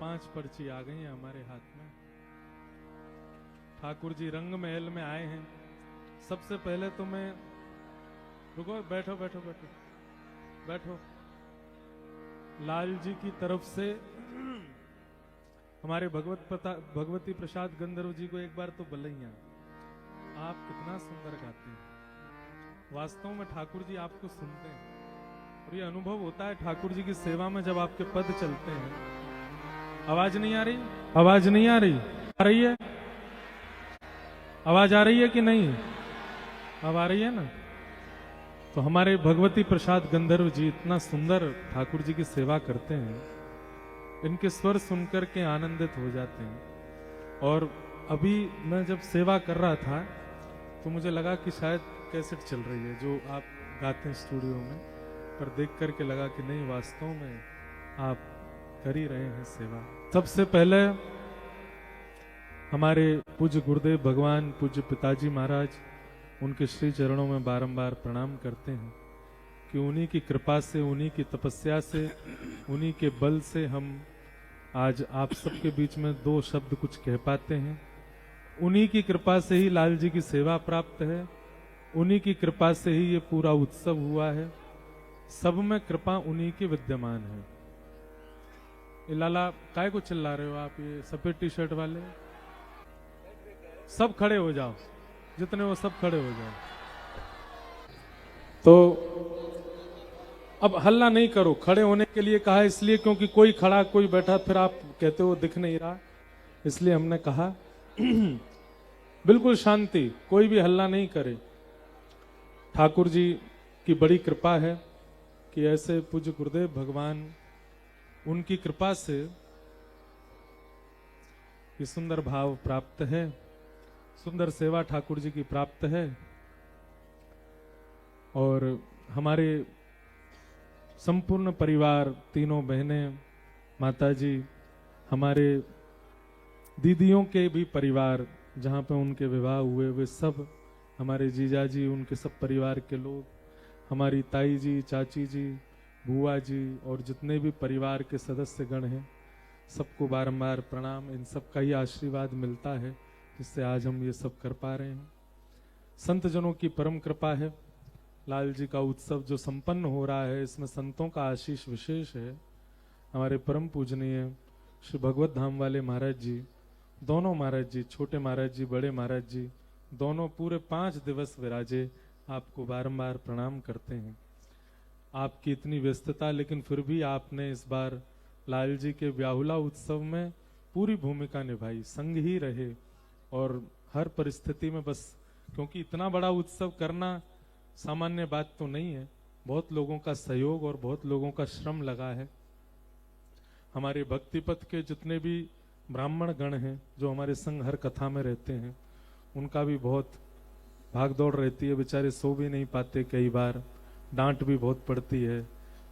5 पर्ची आ गई हैं हमारे हाथ में। ठाकुर जी रंग महल में आए हैं। सबसे पहले तो मैं, रुको, बैठो बैठो बैठो बैठो। लाल जी की तरफ से हमारे भगवती प्रसाद गंधर्व जी को एक बार तो बलैया। आप कितना सुंदर गाते हैं। वास्तव में ठाकुर जी आपको सुनते हैं और ये अनुभव होता है ठाकुर जी की सेवा में जब आपके पद चलते हैं। आवाज नहीं आ रही? आवाज नहीं आ रही? आ रही है? आवाज आ रही है कि नहीं? अब आ रही है ना? तो हमारे भगवती प्रसाद गंधर्व जी इतना सुंदर ठाकुर जी की सेवा करते हैं, इनके स्वर सुनकर के आनंदित हो जाते हैं। और अभी मैं जब सेवा कर रहा था तो मुझे लगा कि शायद कैसेट चल रही है जो आप गाते हैं स्टूडियो में, पर देख करके लगा कि नहीं, वास्तव में आप कर ही रहे हैं सेवा। सबसे पहले हमारे पूज्य गुरुदेव भगवान पूज्य पिताजी महाराज, उनके श्री चरणों में बारंबार प्रणाम करते हैं कि उन्हीं की कृपा से, उन्हीं की तपस्या से, उन्हीं के बल से हम आज आप सबके बीच में 2 शब्द कुछ कह पाते हैं। उन्हीं की कृपा से ही लाल जी की सेवा प्राप्त है, उन्हीं की कृपा से ही ये पूरा उत्सव हुआ है। सब में कृपा उन्हीं की विद्यमान है। ये लाला काय को चिल्ला रहे हो आप? ये सफेद टी शर्ट वाले सब खड़े हो जाओ, जितने हो सब खड़े हो जाओ। तो अब हल्ला नहीं करो। खड़े होने के लिए कहा इसलिए क्योंकि कोई खड़ा कोई बैठा, फिर आप कहते हो दिख नहीं रहा, इसलिए हमने कहा बिल्कुल शांति, कोई भी हल्ला नहीं करे। ठाकुर जी की बड़ी कृपा है कि ऐसे पूज्य गुरुदेव भगवान, उनकी कृपा से ये सुंदर भाव प्राप्त है, सुंदर सेवा ठाकुर जी की प्राप्त है। और हमारे संपूर्ण परिवार, तीनों बहनें, माताजी, हमारे दीदियों के भी परिवार जहाँ पे उनके विवाह हुए, वे सब, हमारे जीजा जी, उनके सब परिवार के लोग, हमारी ताई जी, चाची जी, बुआ जी और जितने भी परिवार के सदस्य गण हैं, सबको बारंबार प्रणाम। इन सब का ही आशीर्वाद मिलता है जिससे आज हम ये सब कर पा रहे हैं। संत जनों की परम कृपा है। लाल जी का उत्सव जो संपन्न हो रहा है, इसमें संतों का आशीष विशेष है। हमारे परम पूजनीय श्री भगवत धाम वाले महाराज जी, दोनों महाराज जी, छोटे महाराज जी, बड़े महाराज जी, दोनों पूरे 5 दिवस विराजे, आपको बारंबार प्रणाम करते हैं। आपकी इतनी व्यस्तता, लेकिन फिर भी आपने इस बार लाल जी के ब्याहुला उत्सव में पूरी भूमिका निभाई, संग ही रहे और हर परिस्थिति में, बस क्योंकि इतना बड़ा उत्सव करना सामान्य बात तो नहीं है। बहुत लोगों का सहयोग और बहुत लोगों का श्रम लगा है। हमारे भक्ति पथ के जितने भी ब्राह्मण गण हैं जो हमारे संग हर कथा में रहते हैं, उनका भी बहुत भाग दौड़ रहती है। बेचारे सो भी नहीं पाते, कई बार डांट भी बहुत पड़ती है।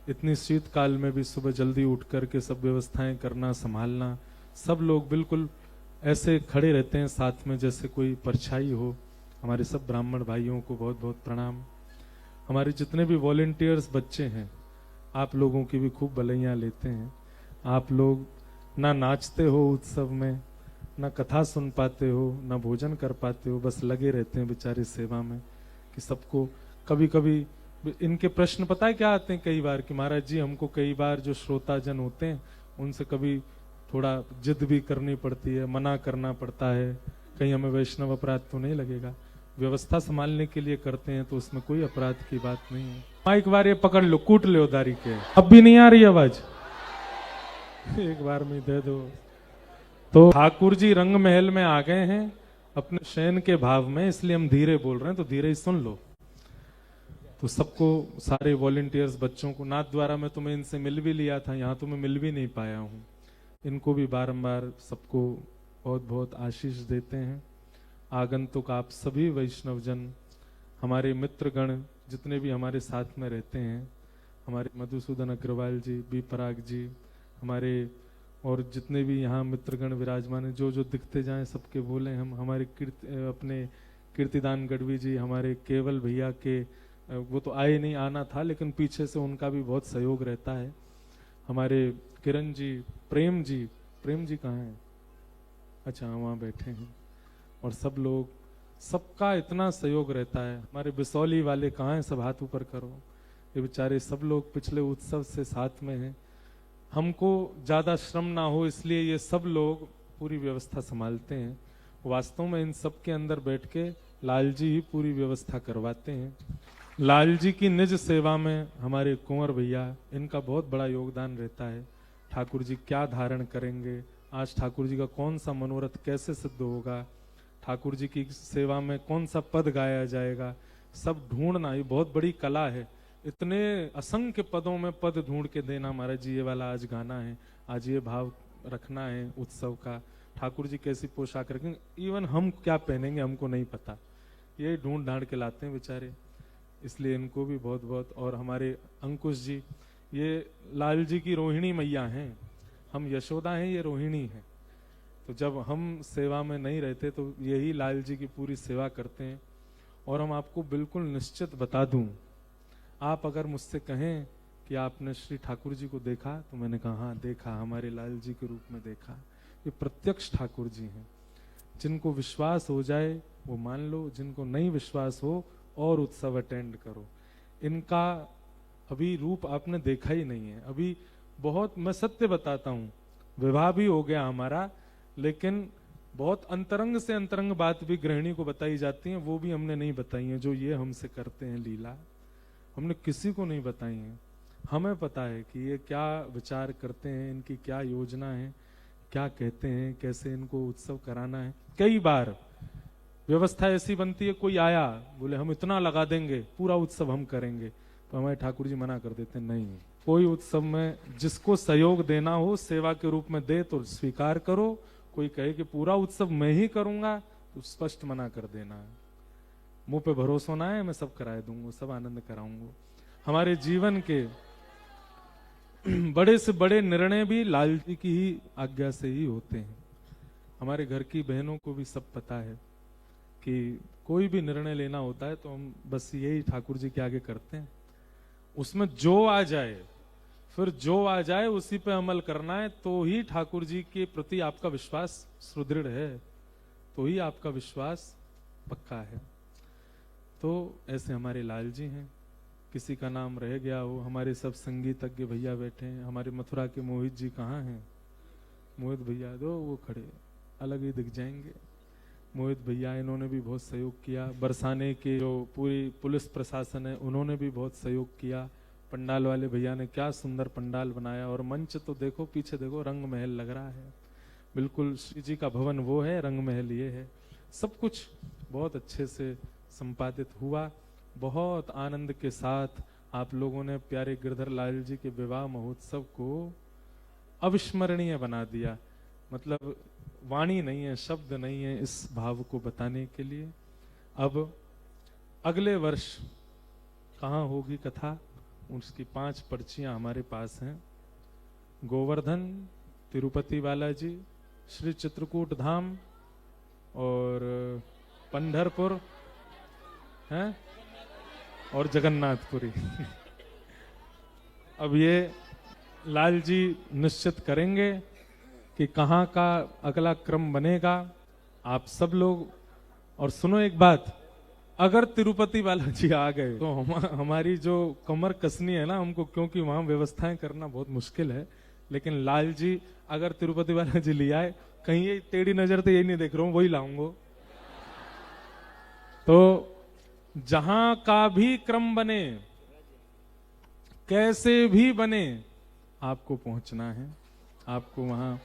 इतनी शीतकाल में भी सुबह जल्दी उठ करके सब व्यवस्थाएं करना, संभालना, सब लोग बिल्कुल ऐसे खड़े रहते हैं साथ में जैसे कोई परछाई हो। हमारे सब ब्राह्मण भाइयों को बहुत बहुत प्रणाम। हमारे जितने भी वॉलेंटियर्स बच्चे हैं, आप लोगों की भी खूब भलाइयाँ लेते हैं। आप लोग ना नाचते हो उत्सव में, ना कथा सुन पाते हो, ना भोजन कर पाते हो, बस लगे रहते हैं बेचारे सेवा में कि सबको। कभी कभी इनके प्रश्न पता है क्या आते हैं कई बार कि महाराज जी, हमको कई बार जो श्रोता जन होते हैं उनसे कभी थोड़ा जिद भी करनी पड़ती है, मना करना पड़ता है, कहीं हमें वैष्णव अपराध तो नहीं लगेगा। व्यवस्था संभालने के लिए करते हैं तो उसमें कोई अपराध की बात नहीं है। एक बार ये पकड़ लो, कूट लो दारी के। अब भी नहीं आ रही आवाज? एक बार में दे दो। तो ठाकुर जी रंग महल में आ गए हैं अपने शयन के भाव में, इसलिए हम धीरे बोल रहे हैं, तो धीरे ही सुन लो। तो सबको, सारे वॉलेंटियर्स बच्चों को, नाथ द्वारा मैं तुम्हें इनसे मिल भी लिया था, यहाँ तो मैं मिल भी नहीं पाया हूँ। इनको भी बारंबार सबको बहुत बहुत आशीष देते हैं। आगंतुक आप सभी वैष्णवजन, हमारे मित्रगण जितने भी हमारे साथ में रहते हैं, हमारे मधुसूदन अग्रवाल जी, बी पराग जी, हमारे और जितने भी यहाँ मित्रगण विराजमान हैं, जो जो दिखते जाएं सबके बोले हम। हमारे अपने कीर्तिदान गढ़वी जी, हमारे केवल भैया के, वो तो आए नहीं, आना था, लेकिन पीछे से उनका भी बहुत सहयोग रहता है। हमारे किरण जी, प्रेम जी कहाँ हैं? अच्छा वहाँ बैठे हैं। और सब लोग, सबका इतना सहयोग रहता है। हमारे बिसौली वाले कहाँ हैं? सब हाथ ऊपर करो। ये बेचारे सब लोग पिछले उत्सव से साथ में हैं। हमको ज्यादा श्रम ना हो इसलिए ये सब लोग पूरी व्यवस्था संभालते हैं। वास्तव में इन सब के अंदर बैठ के लाल जी ही पूरी व्यवस्था करवाते हैं। लाल जी की निज सेवा में हमारे कुंवर भैया, इनका बहुत बड़ा योगदान रहता है। ठाकुर जी क्या धारण करेंगे, आज ठाकुर जी का कौन सा मनोरथ कैसे सिद्ध होगा, ठाकुर जी की सेवा में कौन सा पद गाया जाएगा, सब ढूंढना ये बहुत बड़ी कला है। इतने असंख्य पदों में पद ढूंढ के देना, महाराज जी ये वाला आज गाना है, आज ये भाव रखना है उत्सव का, ठाकुर जी कैसी पोशाक रखेंगे, इवन हम क्या पहनेंगे हमको नहीं पता, ये ढूंढ ढांड के लाते हैं बेचारे। इसलिए इनको भी बहुत बहुत। और हमारे अंकुश जी, ये लाल जी की रोहिणी मैया हैं, हम यशोदा हैं, ये रोहिणी है। तो जब हम सेवा में नहीं रहते तो यही लाल जी की पूरी सेवा करते हैं। और हम आपको बिल्कुल निश्चित बता दूं, आप अगर मुझसे कहें कि आपने श्री ठाकुर जी को देखा, तो मैंने कहा हाँ देखा, हमारे लाल जी के रूप में देखा। ये प्रत्यक्ष ठाकुर जी हैं। जिनको विश्वास हो जाए वो मान लो, जिनको नहीं विश्वास हो और उत्सव अटेंड करो। इनका अभी रूप आपने देखा ही नहीं है। अभी बहुत, मैं सत्य बताता हूँ, विवाह भी हो गया हमारा, लेकिन बहुत अंतरंग से अंतरंग बात भी गृहिणी को बताई जाती है, वो भी हमने नहीं बताई है। जो ये हमसे करते हैं लीला, हमने किसी को नहीं बताई है। हमें पता है कि ये क्या विचार करते हैं, इनकी क्या योजना है, क्या कहते हैं, कैसे इनको उत्सव कराना है। कई बार व्यवस्था ऐसी बनती है, कोई आया बोले हम इतना लगा देंगे, पूरा उत्सव हम करेंगे, तो हमारे ठाकुर जी मना कर देते नहीं, कोई उत्सव में जिसको सहयोग देना हो सेवा के रूप में दे तो स्वीकार करो। कोई कहे कि पूरा उत्सव मैं ही करूंगा तो स्पष्ट मना कर देना है। मुंह पे भरोसा ना है, मैं सब कराए दूंगा, सब आनंद कराऊंगा। हमारे जीवन के बड़े से बड़े निर्णय भी लाल जी की ही आज्ञा से ही होते हैं। हमारे घर की बहनों को भी सब पता है कि कोई भी निर्णय लेना होता है तो हम बस यही ठाकुर जी के आगे करते हैं। उसमें जो आ जाए, फिर जो आ जाए उसी पे अमल करना है, तो ही ठाकुर जी के प्रति आपका विश्वास सुदृढ़ है, तो ही आपका विश्वास पक्का है। तो ऐसे हमारे लाल जी हैं। किसी का नाम रह गया हो, हमारे सब संगीतज्ञ भैया बैठे हैं। हमारे मथुरा के मोहित जी कहाँ हैं? मोहित भैया दो वो खड़े, अलग ही दिख जाएंगे। मोहित भैया, इन्होंने भी बहुत सहयोग किया। बरसाने के जो पूरी पुलिस प्रशासन है उन्होंने भी बहुत सहयोग किया। पंडाल वाले भैया ने क्या सुंदर पंडाल बनाया, और मंच तो देखो, पीछे देखो, रंग महल लग रहा है बिल्कुल। श्री जी का भवन वो है, रंग महल ये है। सब कुछ बहुत अच्छे से संपादित हुआ। बहुत आनंद के साथ आप लोगों ने प्यारे गिरधर लाल जी के विवाह महोत्सव को अविस्मरणीय बना दिया। मतलब वाणी नहीं है, शब्द नहीं है इस भाव को बताने के लिए। अब अगले वर्ष कहाँ होगी कथा, उसकी 5 पर्चियां हमारे पास हैं। गोवर्धन, तिरुपति बालाजी, श्री चित्रकूट धाम और पंढरपुर हैं और जगन्नाथपुरी। अब ये लाल जी निश्चित करेंगे कि कहाँ का अगला क्रम बनेगा। आप सब लोग, और सुनो एक बात, अगर तिरुपति बालाजी आ गए तो हमारी जो कमर कसनी है ना हमको, क्योंकि वहां व्यवस्थाएं करना बहुत मुश्किल है, लेकिन लाल जी अगर तिरुपति बालाजी ले आए, कहीं ये टेढ़ी नजर तो यही नहीं देख रहा हूं, वही लाऊंगा। तो जहां का भी क्रम बने, कैसे भी बने, आपको पहुंचना है, आपको वहां।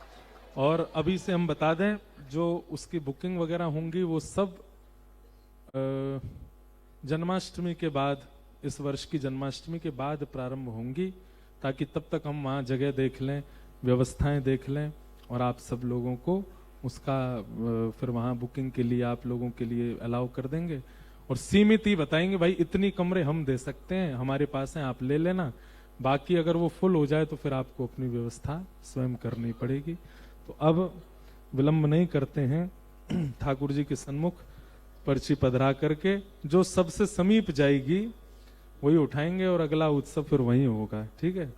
और अभी से हम बता दें, जो उसकी बुकिंग वगैरह होंगी वो सब जन्माष्टमी के बाद, इस वर्ष की जन्माष्टमी के बाद प्रारंभ होंगी, ताकि तब तक हम वहां जगह देख लें, व्यवस्थाएं देख लें, और आप सब लोगों को उसका फिर वहां बुकिंग के लिए आप लोगों के लिए अलाउ कर देंगे। और सीमित ही बताएंगे, भाई इतनी कमरे हम दे सकते हैं, हमारे पास हैं, आप ले लेना। बाकी अगर वो फुल हो जाए तो फिर आपको अपनी व्यवस्था स्वयं करनी पड़ेगी। तो अब विलंब नहीं करते हैं, ठाकुर जी के सन्मुख पर्ची पधरा करके जो सबसे समीप जाएगी वही उठाएंगे, और अगला उत्सव फिर वहीं होगा। ठीक है?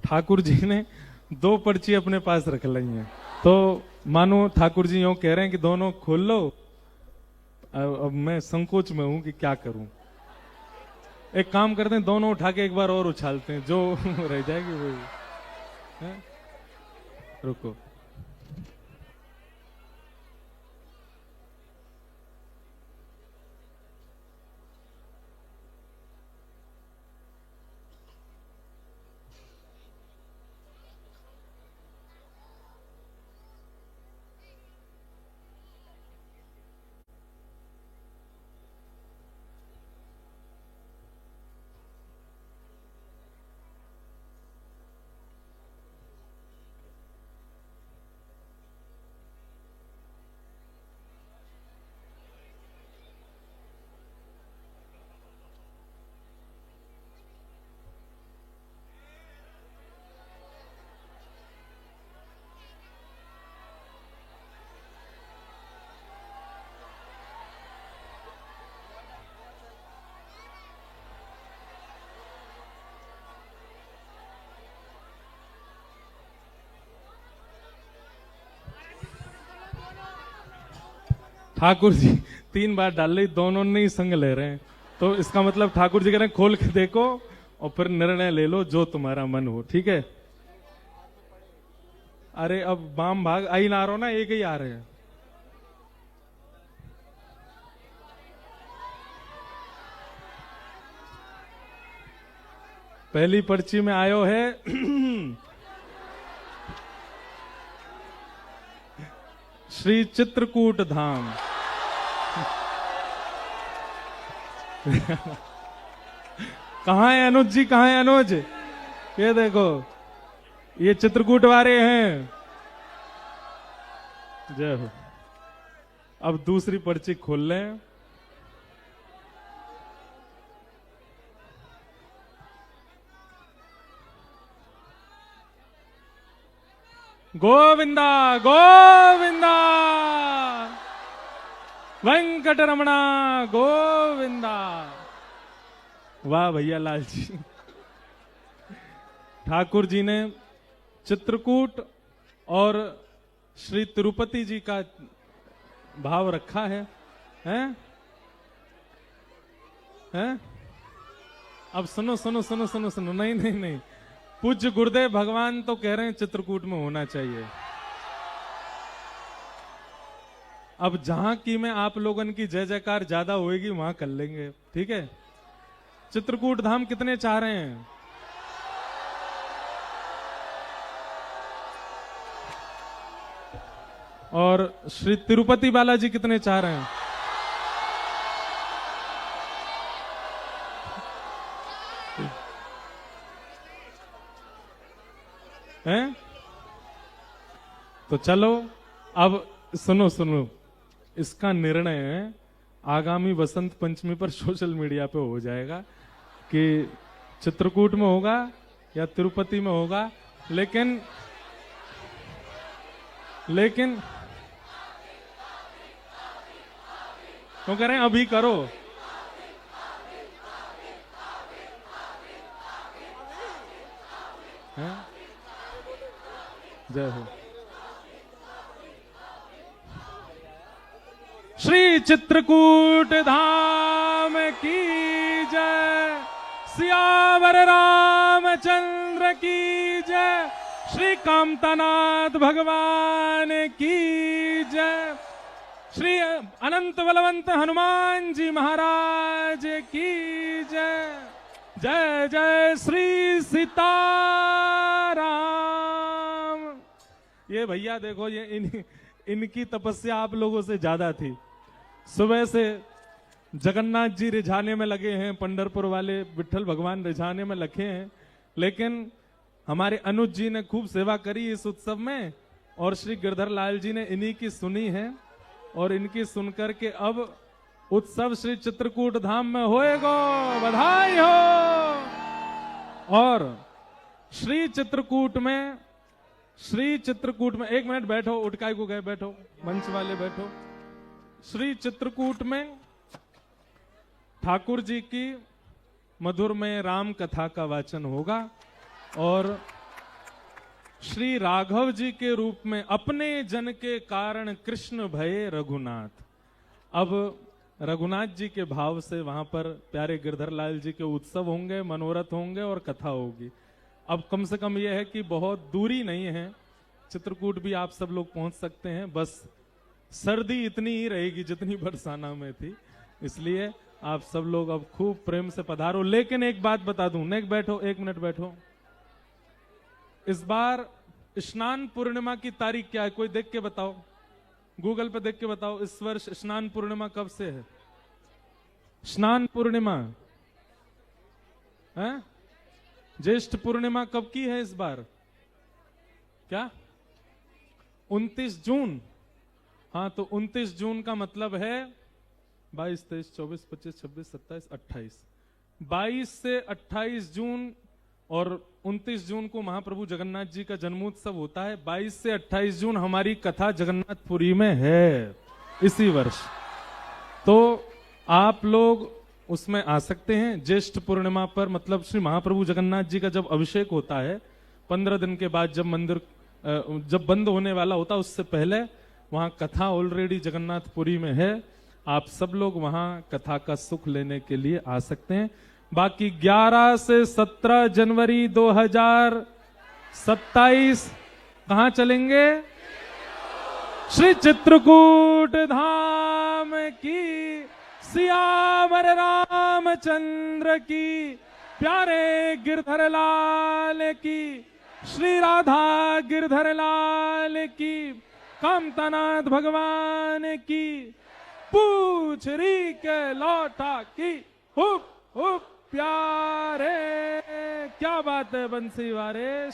ठाकुर जी ने 2 पर्ची अपने पास रख ली हैं, तो मानो ठाकुर जी यूं कह रहे हैं कि दोनों खोल लो। अब मैं संकोच में हूं कि क्या करूं। एक काम करते हैं, दोनों उठा के एक बार और उछालते हैं, जो रह जाएगी वो है? रुको। ठाकुर जी 3 बार डाल ली, दोनों ने ही संग ले रहे हैं, तो इसका मतलब ठाकुर जी कह रहे हैं खोल के देखो और फिर निर्णय ले लो जो तुम्हारा मन हो, ठीक है। अरे अब बाम भाग आई ना रहो ना, एक ही आ रहे हैं। पहली पर्ची में आयो है श्री चित्रकूट धाम। कहाँ है अनुज जी, कहाँ है अनुज? ये देखो, ये चित्रकूट वाले हैं। जय हो। अब दूसरी पर्ची खोल लें। गोविंदा गोविंदा वेंकटरमणा गोविंदा। वाह भैया लाल जी। ठाकुर जी ने चित्रकूट और श्री तिरुपति जी का भाव रखा है, हैं? हैं? अब सुनो सुनो सुनो सुनो सुनो, नहीं नहीं नहीं, पूज्य गुरुदेव भगवान तो कह रहे हैं चित्रकूट में होना चाहिए। अब जहां की में आप लोगन की जय जयकार ज्यादा होएगी वहां कर लेंगे, ठीक है। चित्रकूट धाम कितने चाह रहे हैं? और श्री तिरुपति बालाजी कितने चाह रहे हैं? हैं? तो चलो अब सुनो सुनो, इसका निर्णय आगामी बसंत पंचमी पर सोशल मीडिया पे हो जाएगा कि चित्रकूट में होगा या तिरुपति में होगा। लेकिन तो कह रहे हैं अभी करो। हैं? जय हो। श्री चित्रकूट धाम की जय, सियावर रामचंद्र की जय, श्री कामतानाथ भगवान की जय, श्री अनंत बलवंत हनुमान जी महाराज की जय। जय जय श्री सीताराम। ये भैया देखो, ये इनकी तपस्या आप लोगों से ज्यादा थी। सुबह से जगन्नाथ जी रिझाने में लगे हैं, पंढरपुर वाले विठल भगवान रिझाने में लगे हैं, लेकिन हमारे अनुज जी ने खूब सेवा करी इस उत्सव में, और श्री गिरधर लाल जी ने इन्हीं की सुनी है, और इनकी सुनकर के अब उत्सव श्री चित्रकूट धाम में होएगा। बधाई हो। और श्री चित्रकूट में एक मिनट बैठो, उठकाई को गए, बैठो, मंच वाले बैठो। श्री चित्रकूट में ठाकुर जी की मधुर में राम कथा का वाचन होगा, और श्री राघव जी के रूप में अपने जन के कारण कृष्ण भये रघुनाथ। अब रघुनाथ जी के भाव से वहां पर प्यारे गिरधर लाल जी के उत्सव होंगे, मनोरथ होंगे और कथा होगी। अब कम से कम यह है कि बहुत दूरी नहीं है, चित्रकूट भी आप सब लोग पहुंच सकते हैं, बस सर्दी इतनी ही रहेगी जितनी बरसाना में थी, इसलिए आप सब लोग अब खूब प्रेम से पधारो। लेकिन एक बात बता दूं, नेक बैठो, एक मिनट बैठो। इस बार स्नान पूर्णिमा की तारीख क्या है? कोई देख के बताओ, गूगल पे देख के बताओ। इस वर्ष स्नान पूर्णिमा कब से है? स्नान पूर्णिमा है? ज्येष्ठ पूर्णिमा कब की है इस बार? क्या 29 जून? हाँ, तो 29 जून का मतलब है 22, 23, 24, 25, 26, 27, 28, 22 से 28 जून और 29 जून को महाप्रभु जगन्नाथ जी का जन्मोत्सव होता है। 22 से 28 जून हमारी कथा जगन्नाथपुरी में है इसी वर्ष, तो आप लोग उसमें आ सकते हैं। ज्येष्ठ पूर्णिमा पर मतलब श्री महाप्रभु जगन्नाथ जी का जब अभिषेक होता है, 15 दिन के बाद जब मंदिर जब बंद होने वाला होता, उससे पहले वहां कथा ऑलरेडी जगन्नाथपुरी में है। आप सब लोग वहां कथा का सुख लेने के लिए आ सकते हैं। बाकी 11 से 17 जनवरी 2027 कहां चलेंगे? श्री चित्रकूट धाम की, सियावर रामचंद्र की, प्यारे गिरधर लाल की, श्री राधा गिरधर लाल की, कामतानाथ भगवान की, पूछरी के लौटा की, हुप हुप प्यारे। क्या बात है बंसी वारे।